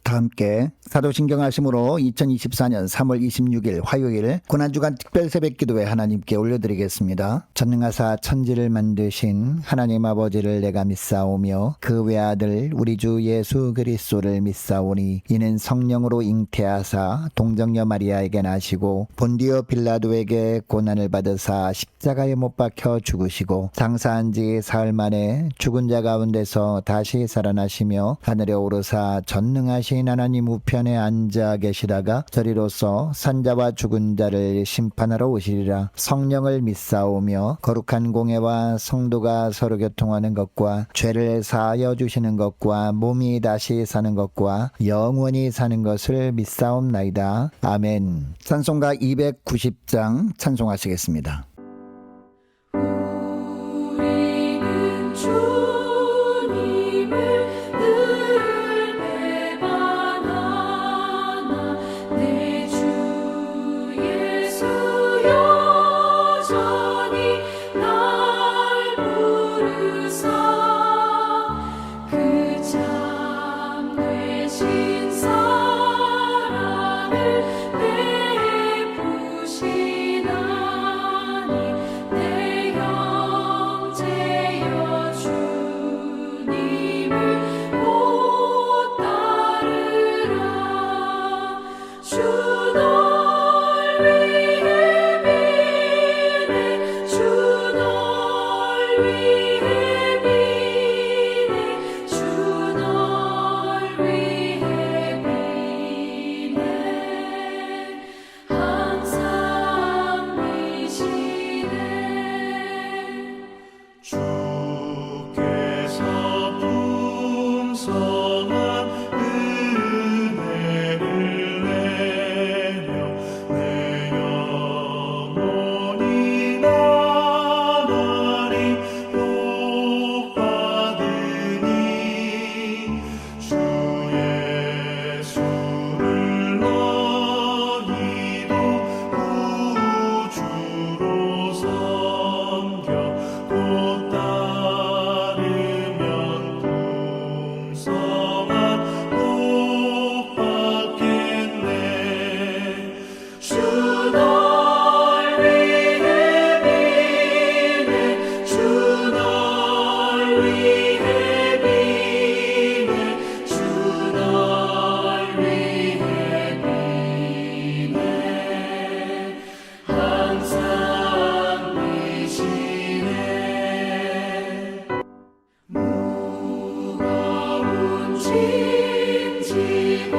다 함께 사도신경 하심으로 2024년 3월 26일 화요일 고난주간 특별 새벽기도회 하나님께 올려드리겠습니다. 전능하사 천지를 만드신 하나님 아버지를 내가 믿사오며 그 외아들 우리 주 예수 그리스도를 믿사오니 이는 성령으로 잉태하사 동정녀 마리아에게 나시고 본디오 빌라도에게 고난을 받으사 십자가에 못 박혀 죽으시고 장사한 지 사흘 만에 죽은 자 가운데서 다시 살아나시며 하늘에 오르사 전능하신 하나님 우편에 앉아 계시다가 저리로서 산자와 죽은 자를 심판하러 오시리라. 성령을 믿사오며 거룩한 공예와 성도가 서로 교통하는 것과 죄를 사하여 주시는 것과 몸이 다시 사는 것과 영원히 사는 것을 믿사옵나이다. 아멘. 찬송가 290장 찬송하시겠습니다. 우리는 주님을 늘 배반하나 내 주 예수 여전히 날 부르사 그 참 되신 사랑을 베푸시나니 내 형제여 주님을 못 따르라. 주 널 위해 비네 주 널 위해 비네 주 널 위해 비네 항상 미시네. 주께서 풍성한 은혜를 내려 내 영혼이 나날이 복받으니 주 예수를 너희도 구주로 섬겨 곧 따르면 풍성한 복 받겠네. 주 널 위해 비네 주 널 위해 비네 주 널 위해 비네 항상 미시네. 무거운 짐 지고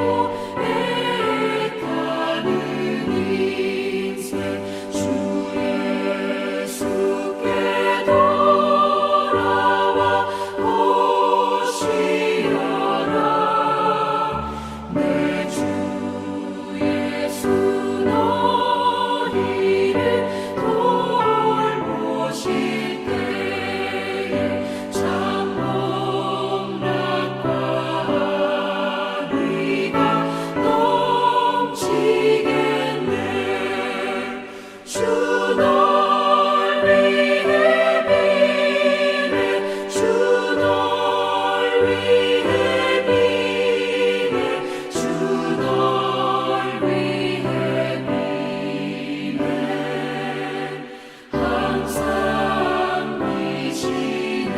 애타는 인생 주 예수께 돌아와 오시어라. 내 주 예수 너희를 돌보실 때에 참 복락과 의가 넘치겠네. 주 널 위해 비네 주 널 위해 비네 주 널 위해 비네 항상 미시네.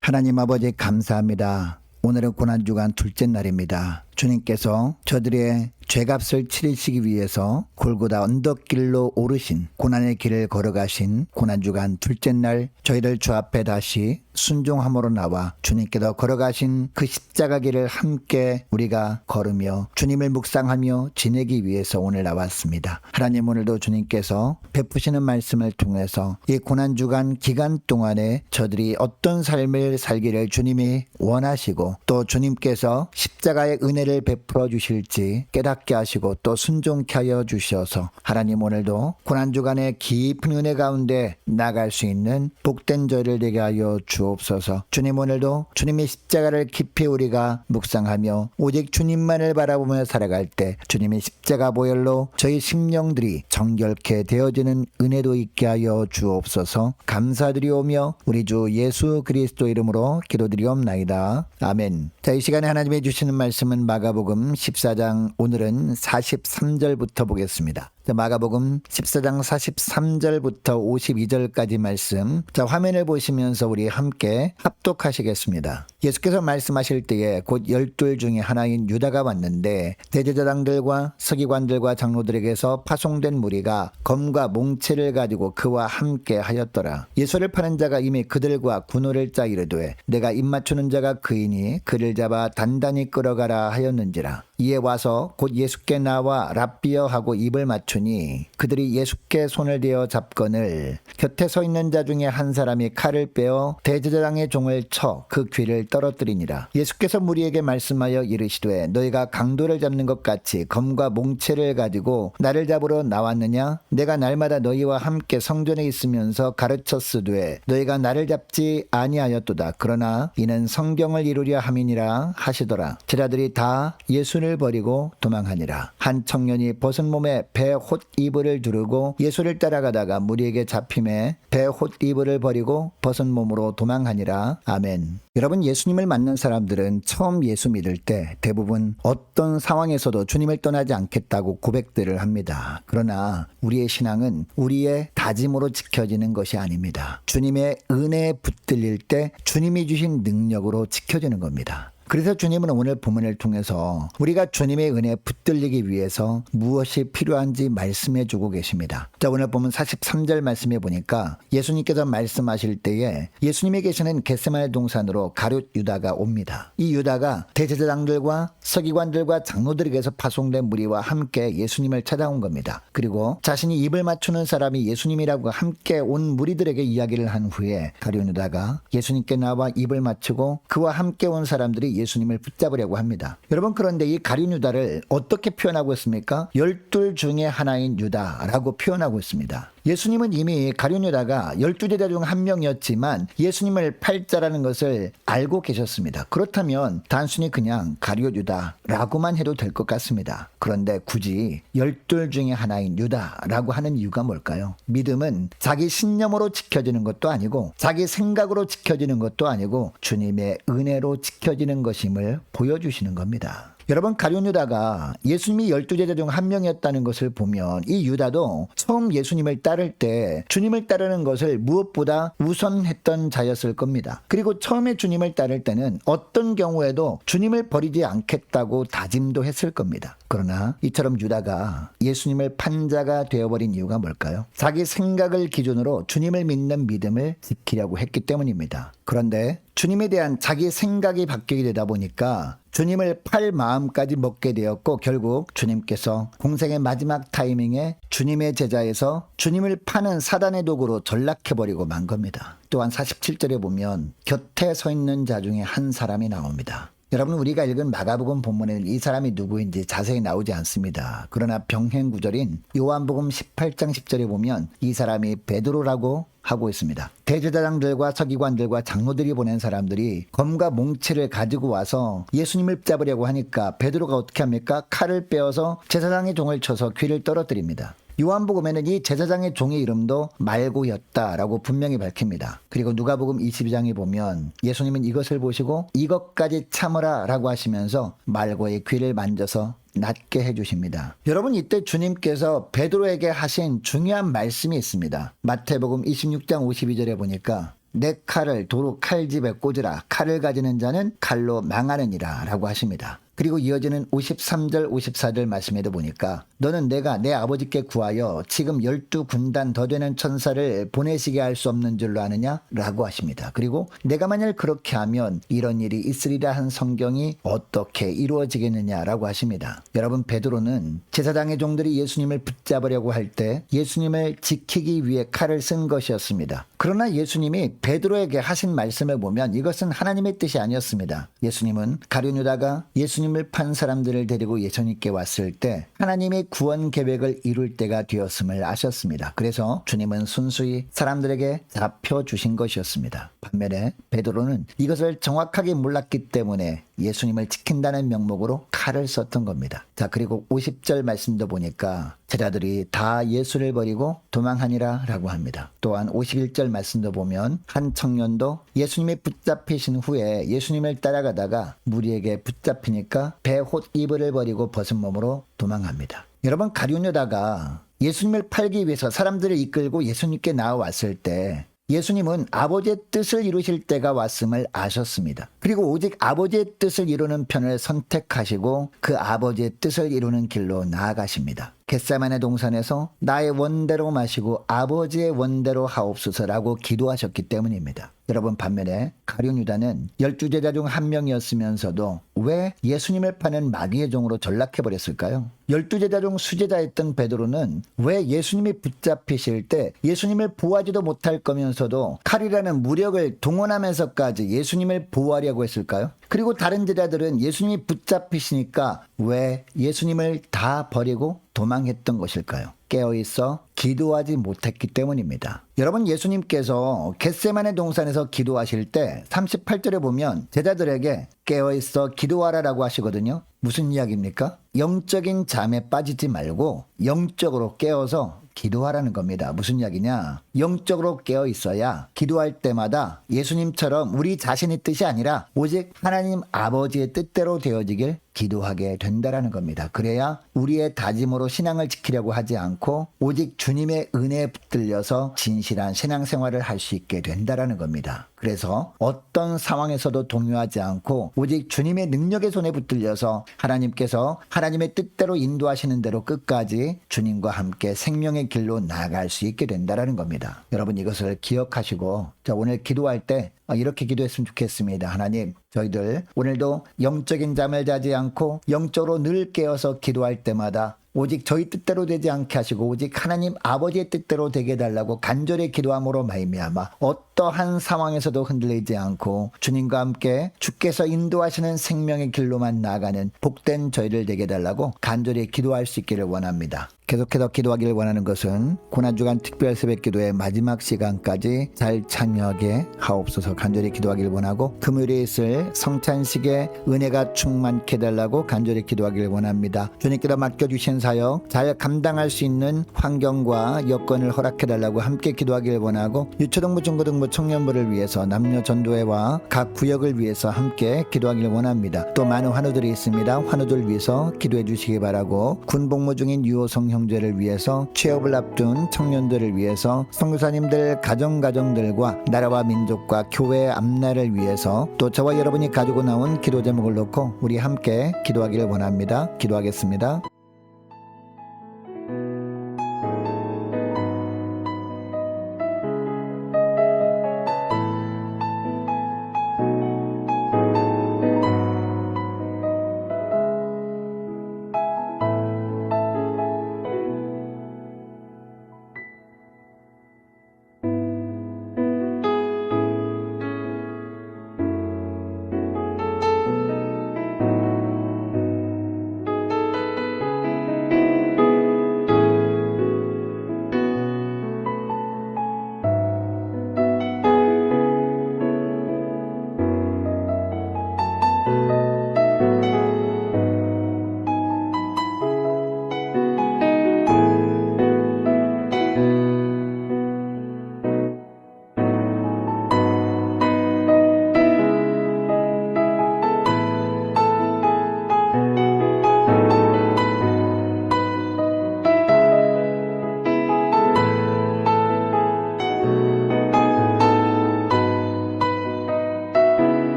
하나님 아버지 감사합니다. 오늘은 고난주간 둘째 날입니다. 주님께서 저들의 죄값을 치르시기 위해서 골고다 언덕길로 오르신 고난의 길을 걸어가신 고난주간 둘째 날 저희들 주 앞에 다시 순종함으로 나와 주님께서 걸어가신 그 십자가 길을 함께 우리가 걸으며 주님을 묵상하며 지내기 위해서 오늘 나왔습니다. 하나님 오늘도 주님께서 베푸시는 말씀을 통해서 이 고난주간 기간 동안에 저들이 어떤 삶을 살기를 주님이 원하시고 또 주님께서 십자가의 은혜를 은혜를 베풀어 주실지 깨닫게 하시고 또 순종케 하여 주셔서 하나님 오늘도 고난주간의 깊은 은혜 가운데 나갈 수 있는 복된 저희를 되게 하여 주옵소서. 주님 오늘도 주님의 십자가를 깊이 우리가 묵상하며 오직 주님만을 바라보며 살아갈 때 주님의 십자가 보혈로 저희 심령들이 정결케 되어지는 은혜도 있게 하여 주옵소서. 감사드리오며 우리 주 예수 그리스도 이름으로 기도드리옵나이다. 아멘. 자, 이 시간에 하나님이 주시는 말씀은 마가복음 14장 오늘은 43절부터 보겠습니다. 자, 마가복음 14장 43절부터 52절까지 말씀. 자, 화면을 보시면서 우리 함께 합독하시겠습니다. 예수께서 말씀하실 때에 곧 12 중에 하나인 유다가 왔는데 대제사장들과 서기관들과 장로들에게서 파송된 무리가 검과 몽채를 가지고 그와 함께 하였더라. 예수를 파는 자가 이미 그들과 군호를 짜 이르되 내가 입맞추는 자가 그이니 그를 잡아 단단히 끌어가라 하였는지라. 이에 와서 곧 예수께 나와 랍비여 하고 입을 맞추니 그들이 예수께 손을 대어 잡거늘 곁에 서 있는 자 중에 한 사람이 칼을 빼어 대제사장의 종을 쳐 그 귀를 떨어뜨리니라. 예수께서 무리에게 말씀하여 이르시되 너희가 강도를 잡는 것 같이 검과 몽채를 가지고 나를 잡으러 나왔느냐? 내가 날마다 너희와 함께 성전에 있으면서 가르쳤으되 너희가 나를 잡지 아니하였도다. 그러나 이는 성경을 이루려 함이니라 하시더라. 제자들이 다 예수를 버리고 도망하니라. 한 청년이 벗은 몸에 배 홑이불을 두르고 예수를 따라가다가 무리에게 잡힘에 배 홑이불을 버리고 벗은 몸으로 도망하니라. 아멘. 여러분, 예수님을 만난 사람들은 처음 예수 믿을 때 대부분 어떤 상황에서도 주님을 떠나지 않겠다고 고백들을 합니다. 그러나 우리의 신앙은 우리의 다짐으로 지켜지는 것이 아닙니다. 주님의 은혜에 붙들릴 때 주님이 주신 능력으로 지켜지는 겁니다. 그래서 주님은 오늘 본문을 통해서 우리가 주님의 은혜에 붙들리기 위해서 무엇이 필요한지 말씀해 주고 계십니다. 자, 오늘 보면 43절 말씀해 보니까 예수님께서 말씀하실 때에 예수님이 계시는 겟세마네 동산으로 가룟 유다가 옵니다. 이 유다가 대제사장들과 서기관들과 장로들에게서 파송된 무리와 함께 예수님을 찾아온 겁니다. 그리고 자신이 입을 맞추는 사람이 예수님이라고 함께 온 무리들에게 이야기를 한 후에 가룟 유다가 예수님께 나와 입을 맞추고 그와 함께 온 사람들이 예수님을 붙잡으려고 합니다. 여러분, 그런데 이 가룟 유다를 어떻게 표현하고 있습니까? 12 중에 하나인 유다라고 표현하고 있습니다. 예수님은 이미 가룟 유다가 12제자 중 한 명이었지만 예수님을 팔 자라는 것을 알고 계셨습니다. 그렇다면 단순히 그냥 가룟 유다라고만 해도 될 것 같습니다. 그런데 굳이 12 중에 하나인 유다라고 하는 이유가 뭘까요? 믿음은 자기 신념으로 지켜지는 것도 아니고 자기 생각으로 지켜지는 것도 아니고 주님의 은혜로 지켜지는 것임을 보여주시는 겁니다. 여러분, 가룟 유다가 예수님이 12제자 중 한 명이었다는 것을 보면 이 유다도 처음 예수님을 따를 때 주님을 따르는 것을 무엇보다 우선했던 자였을 겁니다. 그리고 처음에 주님을 따를 때는 어떤 경우에도 주님을 버리지 않겠다고 다짐도 했을 겁니다. 그러나 이처럼 유다가 예수님을 판 자가 되어버린 이유가 뭘까요? 자기 생각을 기준으로 주님을 믿는 믿음을 지키려고 했기 때문입니다. 그런데 주님에 대한 자기 생각이 바뀌게 되다 보니까 주님을 팔 마음까지 먹게 되었고 결국 주님께서 공생의 마지막 타이밍에 주님의 제자에서 주님을 파는 사단의 도구로 전락해버리고 만 겁니다. 또한 47절에 보면 곁에 서 있는 자 중에 한 사람이 나옵니다. 여러분, 우리가 읽은 마가복음 본문에는 이 사람이 누구인지 자세히 나오지 않습니다. 그러나 병행 구절인 요한복음 18장 10절에 보면 이 사람이 베드로라고 하고 있습니다. 대제사장들과 서기관들과 장로들이 보낸 사람들이 검과 몽채를 가지고 와서 예수님을 잡으려고 하니까 베드로가 어떻게 합니까? 칼을 빼어서 제사장의 종을 쳐서 귀를 떨어뜨립니다. 요한복음에는 이 제사장의 종의 이름도 말고였다라고 분명히 밝힙니다. 그리고 누가복음 22장에 보면 예수님은 이것을 보시고 이것까지 참으라 라고 하시면서 말고의 귀를 만져서 낫게 해주십니다. 여러분, 이때 주님께서 베드로에게 하신 중요한 말씀이 있습니다. 마태복음 26장 52절에 보니까 내 칼을 도로 칼집에 꽂으라. 칼을 가지는 자는 칼로 망하느니라 라고 하십니다. 그리고 이어지는 53절 54절 말씀에도 보니까 너는 내가 내 아버지께 구하여 지금 12군단 더 되는 천사를 보내시게 할 수 없는 줄로 아느냐? 라고 하십니다. 그리고 내가 만약 그렇게 하면 이런 일이 있으리라 한 성경이 어떻게 이루어지겠느냐? 라고 하십니다. 여러분, 베드로는 제사장의 종들이 예수님을 붙잡으려고 할 때 예수님을 지키기 위해 칼을 쓴 것이었습니다. 그러나 예수님이 베드로에게 하신 말씀을 보면 이것은 하나님의 뜻이 아니었습니다. 예수님은 가룟 유다가 예수님 예수님을 판 사람들을 데리고 예수님께 왔을 때 하나님이 구원 계획을 이룰 때가 되었음을 아셨습니다. 그래서 주님은 순수히 사람들에게 잡혀주신 것이었습니다. 반면에 베드로는 이것을 정확하게 몰랐기 때문에 예수님을 지킨다는 명목으로 칼을 썼던 겁니다. 자, 그리고 50절 말씀도 보니까 제자들이 다 예수를 버리고 도망하니라 라고 합니다. 또한 51절 말씀도 보면 한 청년도 예수님이 붙잡히신 후에 예수님을 따라가다가 무리에게 붙잡히니까 배 홑 이불을 버리고 벗은 몸으로 도망합니다. 여러분, 가룟유다가 예수님을 팔기 위해서 사람들을 이끌고 예수님께 나와왔을 때 예수님은 아버지의 뜻을 이루실 때가 왔음을 아셨습니다. 그리고 오직 아버지의 뜻을 이루는 편을 선택하시고 그 아버지의 뜻을 이루는 길로 나아가십니다. 겟세마네 동산에서 나의 원대로 마시고 아버지의 원대로 하옵소서라고 기도하셨기 때문입니다. 여러분, 반면에 가룟유다는 12제자 중 한 명이었으면서도 왜 예수님을 파는 마귀의 종으로 전락해버렸을까요? 12제자 중 수제자였던 베드로는 왜 예수님이 붙잡히실 때 예수님을 보호하지도 못할 거면서도 칼이라는 무력을 동원하면서까지 예수님을 보호하려고 했을까요? 그리고 다른 제자들은 예수님이 붙잡히시니까 왜 예수님을 다 버리고 도망했던 것일까요? 깨어있어 기도하지 못했기 때문입니다. 여러분, 예수님께서 겟세마네 동산에서 기도하실 때 38절에 보면 제자들에게 깨어있어 기도하라라고 하시거든요. 무슨 이야기입니까? 영적인 잠에 빠지지 말고 영적으로 깨어서 기도하라는 겁니다. 무슨 이야기냐? 영적으로 깨어 있어야 기도할 때마다 예수님처럼 우리 자신의 뜻이 아니라 오직 하나님 아버지의 뜻대로 되어지길 기도하게 된다라는 겁니다. 그래야 우리의 다짐으로 신앙을 지키려고 하지 않고 오직 주님의 은혜에 붙들려서 진실한 신앙생활을 할 수 있게 된다라는 겁니다. 그래서 어떤 상황에서도 동요하지 않고 오직 주님의 능력의 손에 붙들려서 하나님께서 하나님의 뜻대로 인도하시는 대로 끝까지 주님과 함께 생명의 길로 나아갈 수 있게 된다라는 겁니다. 여러분, 이것을 기억하시고 오늘 기도할 때 이렇게 기도했으면 좋겠습니다. 하나님, 저희들 오늘도 영적인 잠을 자지 않고 영적으로 늘 깨어서 기도할 때마다 오직 저희 뜻대로 되지 않게 하시고 오직 하나님 아버지의 뜻대로 되게 해달라고 간절히 기도함으로 말미암아 어떠한 상황에서도 흔들리지 않고 주님과 함께 주께서 인도하시는 생명의 길로만 나아가는 복된 저희를 되게 해달라고 간절히 기도할 수 있기를 원합니다. 계속해서 기도하기를 원하는 것은 고난주간 특별 새벽기도의 마지막 시간까지 잘 참여하게 하옵소서 간절히 기도하기를 원하고 금요일에 있을 성찬식에 은혜가 충만케 해달라고 간절히 기도하기를 원합니다. 주님께서 맡겨주신 사역 잘 감당할 수 있는 환경과 여건을 허락해달라고 함께 기도하기를 원하고 유초등부 중고등부 청년부를 위해서 남녀 전도회와 각 구역을 위해서 함께 기도하기를 원합니다. 또 많은 환우들이 있습니다. 환우들 위해서 기도해 주시기 바라고 군복무 중인 유호성 형제를 위해서 취업을 앞둔 청년들을 위해서 선교사님들 가정들과 나라와 민족과 교회의 앞날을 위해서 또 저와 여러분이 가지고 나온 기도 제목을 놓고 우리 함께 기도하기를 원합니다. 기도하겠습니다.